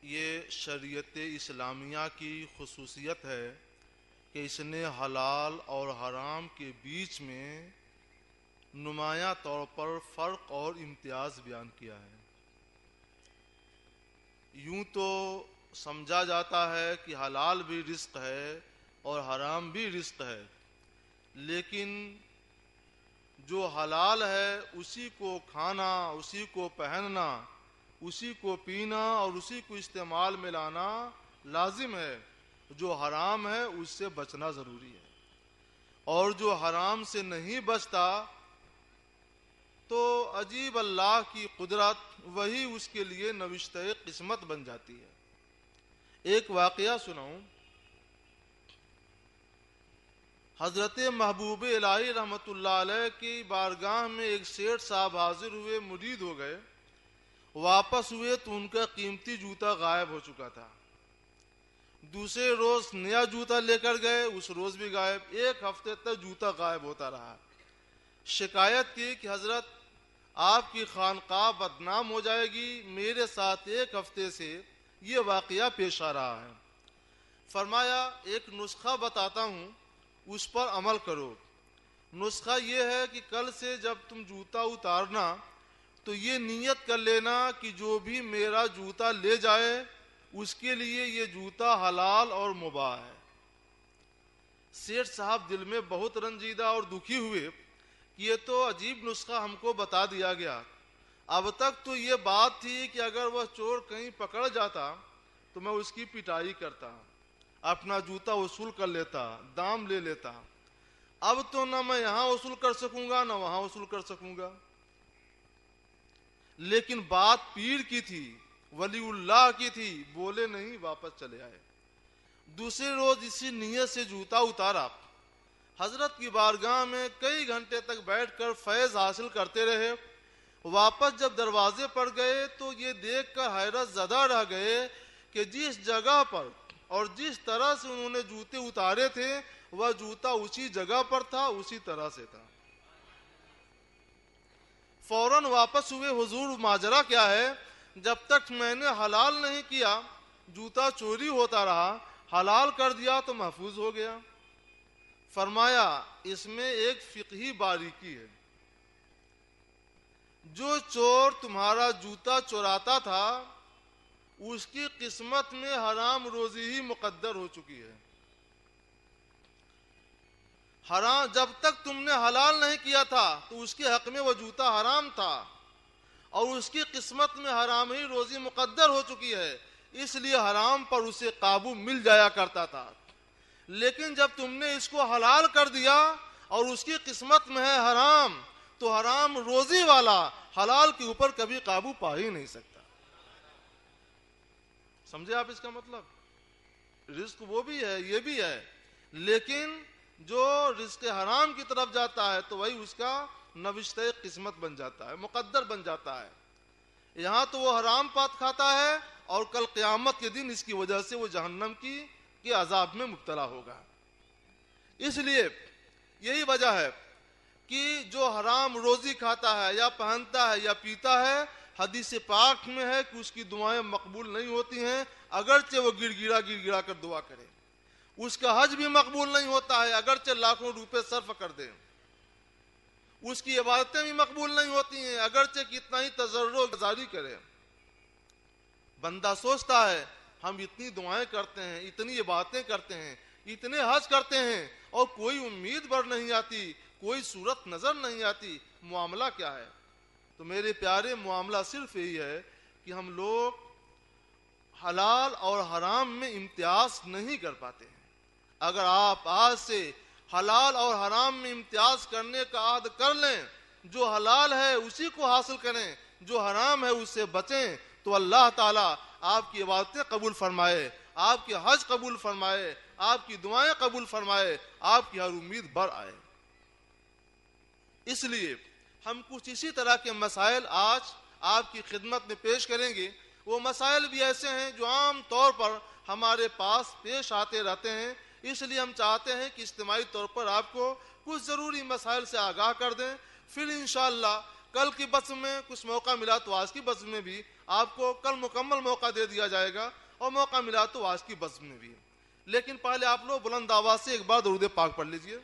یہ شریعت اسلامیہ کی خصوصیت ہے کہ اس نے حلال اور حرام کے بیچ میں نمایاں طور پر فرق اور امتیاز بیان کیا ہے۔ یوں تو سمجھا جاتا ہے کہ حلال بھی رزق ہے اور حرام بھی رزق ہے، لیکن جو حلال ہے اسی کو کھانا، اسی کو پہننا، اسی کو پینا اور اسی کو استعمال میں لانا لازم ہے، جو حرام ہے اس سے بچنا ضروری ہے، اور جو حرام سے نہیں بچتا تو عجیب اللہ کی قدرت، وہی اس کے لیے نوشتہ قسمت بن جاتی ہے۔ ایک واقعہ سناؤں۔ حضرت محبوب الہی رحمت اللہ علیہ کی بارگاہ میں ایک سیٹھ صاحب حاضر ہوئے، مرید ہو گئے، واپس ہوئے تو ان کا قیمتی جوتا غائب ہو چکا تھا۔ دوسرے روز نیا جوتا لے کر گئے، اس روز بھی غائب، ایک ہفتے تک جوتا غائب ہوتا رہا۔ شکایت کی کہ حضرت آپ کی خانقاہ بدنام ہو جائے گی، میرے ساتھ ایک ہفتے سے یہ واقعہ پیش آ رہا ہے۔ فرمایا ایک نسخہ بتاتا ہوں، اس پر عمل کرو۔ نسخہ یہ ہے کہ کل سے جب تم جوتا اتارنا تو یہ نیت کر لینا کہ جو بھی میرا جوتا لے جائے اس کے لیے یہ جوتا حلال اور مباح ہے۔ سیٹھ صاحب دل میں بہت رنجیدہ اور دکھی ہوئے، یہ تو عجیب نسخہ ہم کو بتا دیا گیا۔ اب تک تو یہ بات تھی کہ اگر وہ چور کہیں پکڑ جاتا تو میں اس کی پٹائی کرتا، اپنا جوتا وصول کر لیتا، دام لے لیتا۔ اب تو نہ میں یہاں وصول کر سکوں گا نہ وہاں وصول کر سکوں گا۔ لیکن بات پیر کی تھی، ولی اللہ کی تھی، بولے نہیں، واپس چلے آئے۔ دوسرے روز اسی نیت سے جوتا اتارا، حضرت کی بارگاہ میں کئی گھنٹے تک بیٹھ کر فیض حاصل کرتے رہے۔ واپس جب دروازے پر گئے تو یہ دیکھ کر حیرت زدہ رہ گئے کہ جس جگہ پر اور جس طرح سے انہوں نے جوتے اتارے تھے وہ جوتا اسی جگہ پر تھا، اسی طرح سے تھا۔ فوراً واپس ہوئے، حضور ماجرا کیا ہے؟ جب تک میں نے حلال نہیں کیا جوتا چوری ہوتا رہا، حلال کر دیا تو محفوظ ہو گیا۔ فرمایا اس میں ایک فقہی باریکی ہے، جو چور تمہارا جوتا چوراتا تھا اس کی قسمت میں حرام روزی ہی مقدر ہو چکی ہے۔ حرام جب تک تم نے حلال نہیں کیا تھا تو اس کے حق میں وہ جوتا حرام تھا اور اس کی قسمت میں حرام ہی روزی مقدر ہو چکی ہے، اس لیے حرام پر اسے قابو مل جایا کرتا تھا۔ لیکن جب تم نے اس کو حلال کر دیا اور اس کی قسمت میں ہے حرام، تو حرام روزی والا حلال کے اوپر کبھی قابو پا ہی نہیں سکتا۔ سمجھے آپ اس کا مطلب؟ رزق وہ بھی ہے، یہ بھی ہے، لیکن جو رزق حرام کی طرف جاتا ہے تو وہی اس کا نوشتہ قسمت بن جاتا ہے، مقدر بن جاتا ہے۔ یہاں تو وہ حرام پات کھاتا ہے اور کل قیامت کے دن اس کی وجہ سے وہ جہنم کے عذاب میں مبتلا ہوگا۔ اس لیے یہی وجہ ہے کہ جو حرام روزی کھاتا ہے یا پہنتا ہے یا پیتا ہے، حدیث پاک میں ہے کہ اس کی دعائیں مقبول نہیں ہوتی ہیں، اگرچہ وہ گڑ گڑا کر دعا کرے۔ اس کا حج بھی مقبول نہیں ہوتا ہے، اگرچہ لاکھوں روپے صرف کر دیں۔ اس کی عبادتیں بھی مقبول نہیں ہوتی ہیں، اگرچہ کتنا ہی تضرع گزاری کرے۔ بندہ سوچتا ہے ہم اتنی دعائیں کرتے ہیں، اتنی عبادتیں کرتے ہیں، اتنے حج کرتے ہیں اور کوئی امید بڑھ نہیں آتی، کوئی صورت نظر نہیں آتی، معاملہ کیا ہے؟ تو میرے پیارے، معاملہ صرف یہی ہے کہ ہم لوگ حلال اور حرام میں امتیاز نہیں کر پاتے ہیں۔ اگر آپ آج سے حلال اور حرام میں امتیاز کرنے کا عہد کر لیں، جو حلال ہے اسی کو حاصل کریں، جو حرام ہے اس سے بچیں، تو اللہ تعالیٰ آپ کی عبادتیں قبول فرمائے، آپ کے حج قبول فرمائے، آپ کی دعائیں قبول فرمائے، آپ کی ہر امید بڑھ آئے۔ اس لیے ہم کچھ اسی طرح کے مسائل آج آپ کی خدمت میں پیش کریں گے۔ وہ مسائل بھی ایسے ہیں جو عام طور پر ہمارے پاس پیش آتے رہتے ہیں، اس لیے ہم چاہتے ہیں کہ اجتماعی طور پر آپ کو کچھ ضروری مسائل سے آگاہ کر دیں، پھر انشاءاللہ کل کی بس میں کچھ موقع ملا تو آج کی بس میں بھی آپ کو کل مکمل موقع دے دیا جائے گا، اور موقع ملا تو آج کی بس میں بھی. لیکن پہلے آپ لوگ بلند آواز سے ایک بار درود پاک پڑھ لیجئے.